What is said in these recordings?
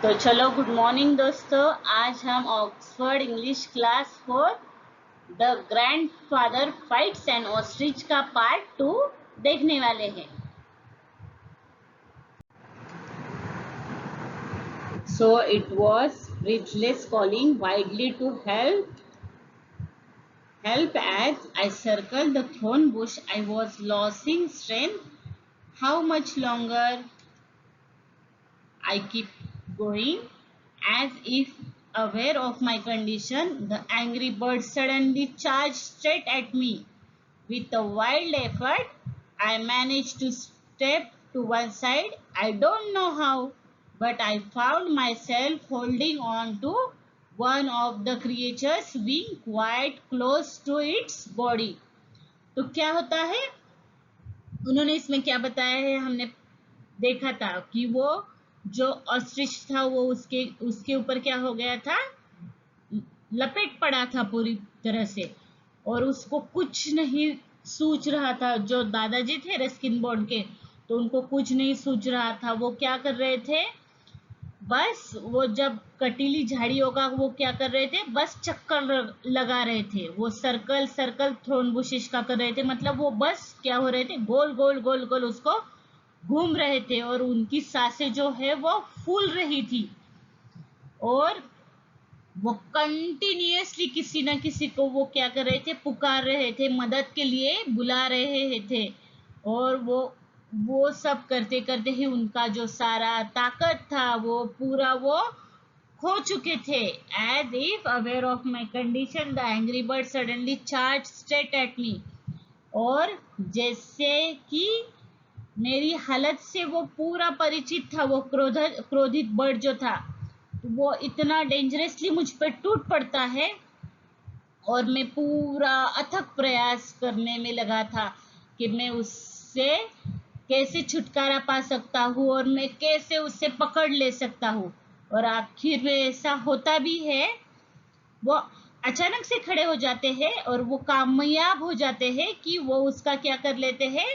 तो चलो good morning दोस्तों। आज हम Oxford English class 4 the grandfather fights and ostrich का पार्ट 2 देखने वाले हैं। So it was breathless calling widely to help as I circled the thorn bush. I was losing strength. How much longer? I keep going. As if aware of my condition, the angry bird suddenly charged straight at me. With a wild effort, I managed to step to one side. I don't know how, but I found myself holding on to one of the creature's wing quite close to its body. तो क्या होता है, उन्होंने इसमें क्या बताया है, हमने देखा था कि वो जो ऑस्ट्रिच था वो उसके उसके ऊपर क्या हो गया था, लपेट पड़ा था पूरी तरह से, और उसको कुछ नहीं सूझ रहा था। जो दादाजी थे रस्किन बॉन्ड के, तो उनको कुछ नहीं सूझ रहा था। वो क्या कर रहे थे, बस वो जब कटीली झाड़ियों का वो क्या कर रहे थे, बस चक्कर लगा रहे थे। वो सर्कल सर्कल थ्रोन बुशिश का कर रहे थे, मतलब वो बस क्या हो रहे थे, गोल गोल गोल गोल उसको घूम रहे थे, और उनकी सांसें जो है वो फूल रही थी, और वो कंटिन्यूअसली किसी ना किसी को वो क्या कर रहे थे, पुकार रहे थे, मदद के लिए बुला रहे थे। और वो सब करते करते ही उनका जो सारा ताकत था वो पूरा वो खो चुके थे। As if aware of my condition, the angry bird suddenly charge straight at me. और जैसे कि मेरी हालत से वो पूरा परिचित था, वो क्रोधित बर्ड जो था, वो इतना डेंजरसली मुझ पर टूट पड़ता है, और मैं पूरा अथक प्रयास करने में लगा था कि मैं उससे कैसे छुटकारा पा सकता हूँ और मैं कैसे उससे पकड़ ले सकता हूँ। और आखिर में ऐसा होता भी है, वो अचानक से खड़े हो जाते हैं और वो कामयाब हो जाते हैं कि वो उसका क्या कर लेते हैं,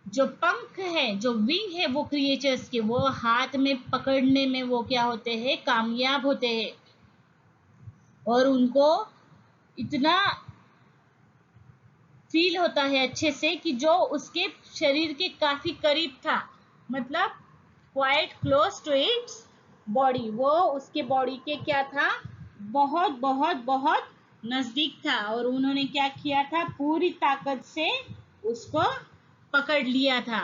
जो पंख है, जो विंग है वो क्रिएचर्स के, वो हाथ में पकड़ने में वो क्या होते हैं, कामयाब होते हैं। और उनको इतना फील होता है अच्छे से कि जो उसके शरीर के काफी करीब था, मतलब quite close to its body, वो उसके बॉडी के क्या था, बहुत बहुत बहुत नजदीक था। और उन्होंने क्या किया था, पूरी ताकत से उसको पकड़ लिया था।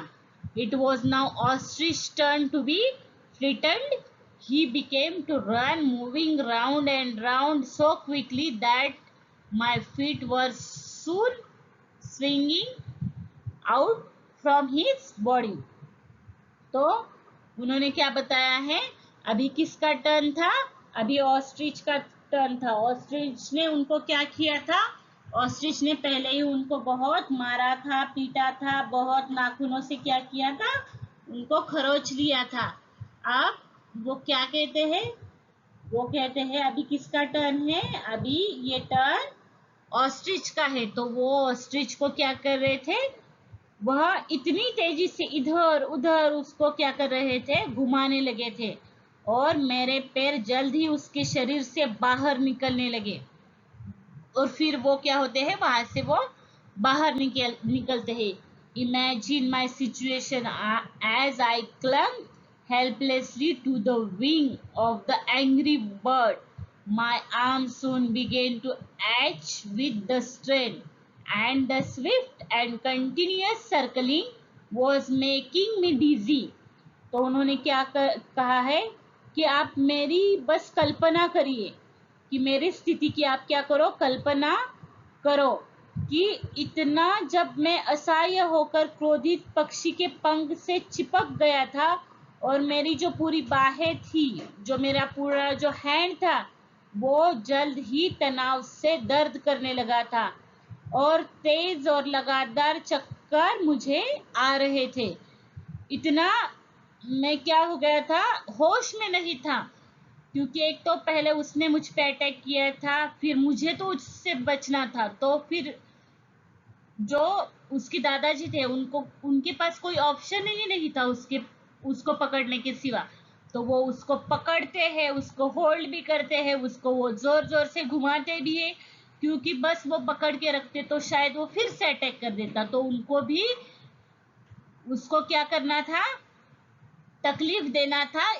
It was now ostrich turn to be frightened. He became to run, moving round and round so quickly that my feet were soon swinging out from his body. तो उन्होंने क्या बताया है, अभी किसका टर्न था, अभी ऑस्ट्रिच का टर्न था। ऑस्ट्रिच ने उनको क्या किया था, ऑस्ट्रिच ने पहले ही उनको बहुत मारा था, पीटा था, बहुत नाखूनों से क्या किया था, उनको खरोच लिया था। अब वो क्या कहते हैं, वो कहते हैं अभी किसका टर्न है, अभी ये टर्न ऑस्ट्रिच का है। तो वो ऑस्ट्रिच को क्या कर रहे थे, वह इतनी तेजी से इधर उधर उसको क्या कर रहे थे, घुमाने लगे थे, और मेरे पैर जल्द ही उसके शरीर से बाहर निकलने लगे। और फिर वो क्या होते हैं, वहां से वो बाहर निकलते हैं। Imagine my situation as I clung helplessly to the wing of the angry bird. My arms soon began to ache with the strain, and the swift and continuous circling was making me dizzy. तो उन्होंने क्या कहा है कि आप मेरी बस कल्पना करिए, कि मेरी स्थिति की आप क्या करो, कल्पना करो कि इतना जब मैं असहाय होकर क्रोधित पक्षी के पंख से चिपक गया था, और मेरी जो पूरी बाहें थी, जो मेरा पूरा जो हैंड था, वो जल्द ही तनाव से दर्द करने लगा था, और तेज और लगातार चक्कर मुझे आ रहे थे। इतना मैं क्या हो गया था, होश में नहीं था, क्योंकि एक तो पहले उसने मुझ पे अटैक किया था, फिर मुझे तो उससे बचना था, तो फिर जो उसके दादाजी थे उनको, उनके पास कोई ऑप्शन ही नहीं था उसको पकड़ने के सिवा। तो वो उसको पकड़ते हैं, उसको होल्ड भी करते हैं, उसको वो जोर जोर से घुमाते भी है, क्योंकि बस वो पकड़ के रखते तो शायद वो फिर से अटैक कर देता। तो उनको भी उसको क्या करना था, तकलीफ देना था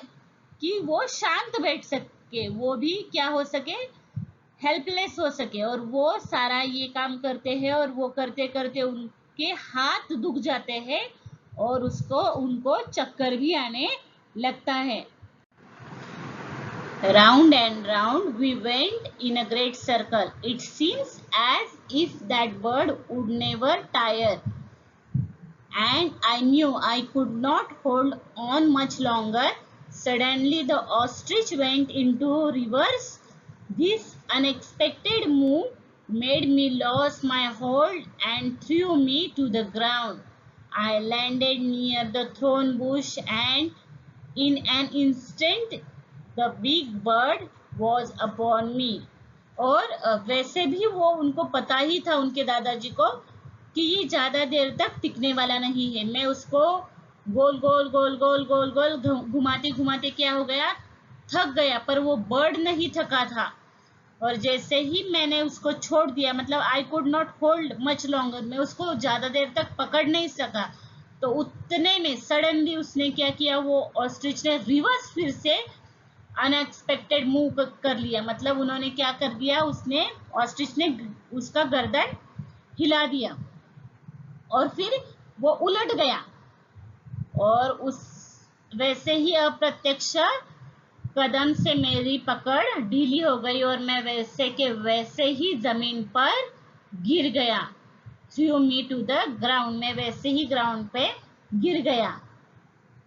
कि वो शांत बैठ सके, वो भी क्या हो सके, हेल्पलेस हो सके। और वो सारा ये काम करते हैं और वो करते करते उनके हाथ दुख जाते हैं और उनको चक्कर भी आने लगता है। Round and round we went in a great circle. It seems as if that bird would never tire. And I knew I could not hold on much longer. Suddenly the ostrich went into reverse. This unexpected move made me lose my hold and threw me to the ground. I landed near the thorn bush and in an instant the big bird was upon me. और वैसे भी वो उनको पता ही था, उनके दादाजी को, कि ये ज्यादा देर तक टिकने वाला नहीं है। मैं उसको गोल गोल गोल गोल गोल गोल घुमाते घुमाते क्या हो गया, थक गया, पर वो बर्ड नहीं थका था। और जैसे ही मैंने उसको छोड़ दिया, मतलब I could not hold much longer, मैं उसको ज्यादा देर तक पकड़ नहीं सका, तो उतने में सडनली उसने क्या किया, वो ऑस्ट्रिच ने रिवर्स फिर से अनएक्सपेक्टेड मूव कर लिया। मतलब उन्होंने क्या कर दिया, उसने ऑस्ट्रिच ने उसका गर्दन हिला दिया और फिर वो उलट गया। और उस वैसे ही अप्रत्यक्ष कदम से मेरी पकड़ ढीली हो गई और मैं वैसे के वैसे ही जमीन पर गिर गया। Threw me to the ground, मैं वैसे ही ग्राउंड पे गिर गया।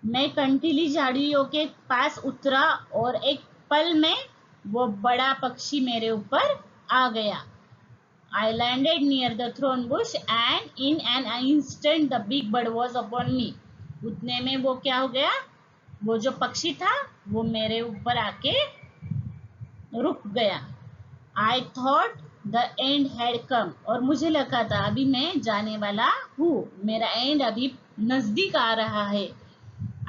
मैं कंटीली झाड़ियों के पास उतरा और एक पल में वो बड़ा पक्षी मेरे ऊपर आ गया। I landed near the thorn bush and in an instant the big bird was upon me. उतने में वो क्या हो गया, वो जो पक्षी था वो मेरे ऊपर आके रुक गया। I thought the end had come. और मुझे लगा था अभी मैं जाने वाला हूँ, मेरा एंड अभी नजदीक आ रहा है।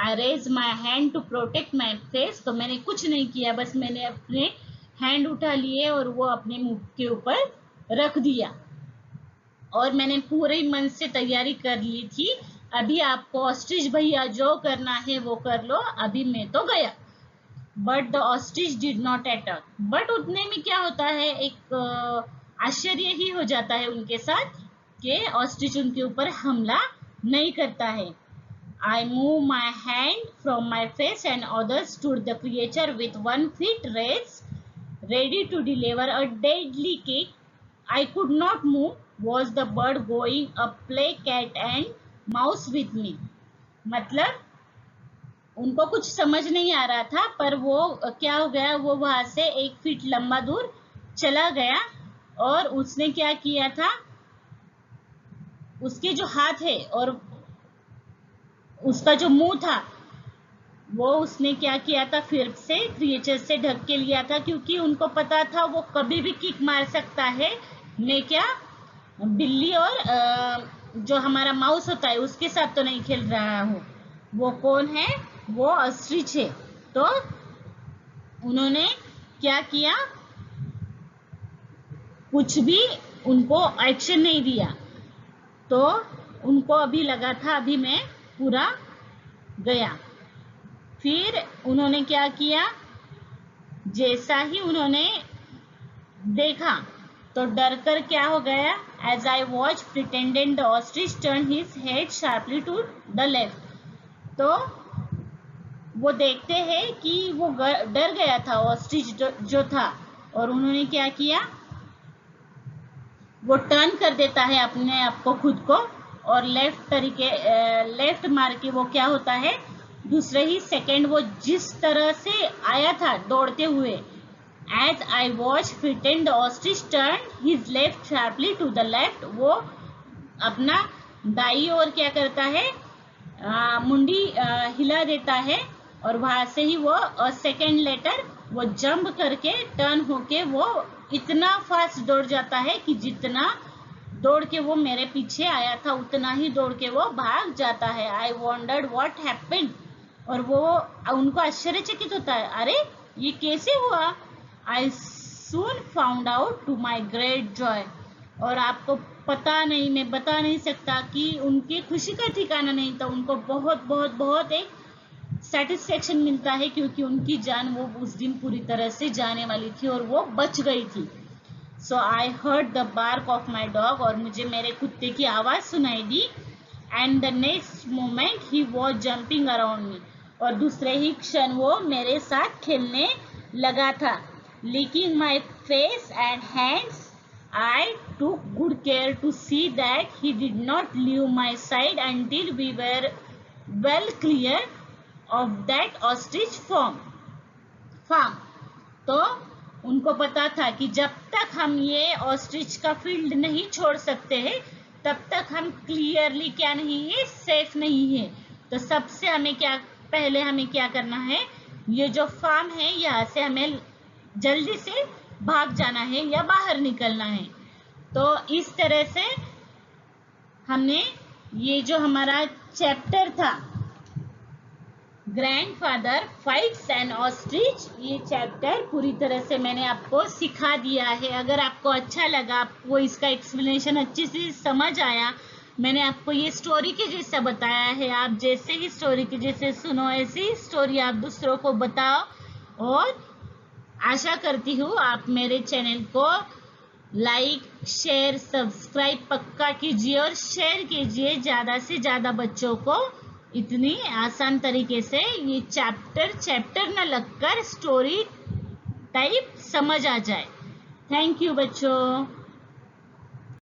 I raised my hand to protect my face. तो मैंने कुछ नहीं किया, बस मैंने अपने हैंड उठा लिए और वो अपने मुंह के ऊपर रख दिया। और मैंने पूरे मन से तैयारी कर ली थी, अभी आपको ऑस्ट्रिच भैया जो करना है वो कर लो, अभी मैं तो गया। But the ostrich did not attack. But उतने में क्या होता है, एक आश्चर्य ही हो जाता है उनके साथ कि ऑस्ट्रिच उनके ऊपर हमला नहीं करता है। I moved my hand from my face and others stood the creature with 1 foot raised, ready to deliver a deadly kick. I could not move. Was the bird going to play cat and mouse with me? मतलब उनको कुछ समझ नहीं आ रहा था, पर वो क्या हो गया, वो वहां से 1 फीट लंबा दूर चला गया। और उसने क्या किया था, उसके जो हाथ है और उसका जो मुंह था वो उसने क्या किया था, फिर से क्रिएचर से ढक के लिया था, क्योंकि उनको पता था वो कभी भी किक मार सकता है। मैं क्या बिल्ली और जो हमारा माउस होता है उसके साथ तो नहीं खेल रहा हूँ। वो कौन है, वो ऑस्ट्रिच है। तो उन्होंने क्या किया, कुछ भी उनको एक्शन नहीं दिया। तो उनको अभी लगा था अभी मैं पूरा गया। फिर उन्होंने क्या किया, जैसा ही उन्होंने देखा तो डर कर क्या हो गया, as I watch pretended the ostrich turn his head sharply to the left. तो वो देखते हैं कि वो डर गया था ऑस्ट्रिच जो था, और उन्होंने क्या किया, वो टर्न कर देता है अपने आप को, खुद को, और लेफ्ट मार के वो क्या होता है, दूसरे ही सेकेंड वो जिस तरह से आया था दौड़ते हुए, as I watch frighten the ostrich turn his left sharply to the left, वो अपना दाई ओर क्या करता है, मुंडी हिला देता है, और वहां से ही वो सेकेंड लेटर वो जंप करके टर्न होके वो इतना फास्ट दौड़ जाता है कि जितना दौड़ के वो मेरे पीछे आया था उतना ही दौड़ के वो भाग जाता है। आई वॉन्डर्ड व्हाट हैपेंड। और वो उनको आश्चर्यचकित होता है, अरे ये कैसे हुआ। I soon found out to my great joy. और आपको पता नहीं, मैं बता नहीं सकता कि उनके खुशी का ठिकाना नहीं था। उनको बहुत बहुत बहुत एक सेटिस्फेक्शन मिलता है, क्योंकि उनकी जान वो उस दिन पूरी तरह से जाने वाली थी और वो बच गई थी। So I heard the bark of my dog. और मुझे मेरे कुत्ते की आवाज़ सुनाई दी। And the next moment he was jumping around me. और दूसरे ही क्षण वो मेरे साथ खेलने लगा था। licking my face and hands, I took good care to see that he did not leave my side until we were well clear of that ostrich farm. तो उनको पता था कि जब तक हम ये ऑस्ट्रिच का फील्ड नहीं छोड़ सकते हैं, तब तक हम क्लियरली क्या नहीं है, सेफ नहीं है। तो सबसे हमें पहले हमें क्या करना है, ये जो फार्म है यहाँ से हमें जल्दी से भाग जाना है या बाहर निकलना है। तो इस तरह से हमने ये जो हमारा चैप्टर था ग्रैंडफादर फाइट्स एन ऑस्ट्रिच, ये चैप्टर पूरी तरह से मैंने आपको सिखा दिया है। अगर आपको अच्छा लगा, आपको इसका एक्सप्लेनेशन अच्छे से समझ आया, मैंने आपको ये स्टोरी के जैसा बताया है, आप जैसे ही स्टोरी के जैसे सुनो ऐसी स्टोरी आप दूसरों को बताओ। और आशा करती हूँ आप मेरे चैनल को लाइक शेयर सब्सक्राइब पक्का कीजिए और शेयर कीजिए ज़्यादा से ज़्यादा बच्चों को, इतनी आसान तरीके से ये चैप्टर न लगकर स्टोरी टाइप समझ आ जाए। थैंक यू बच्चों।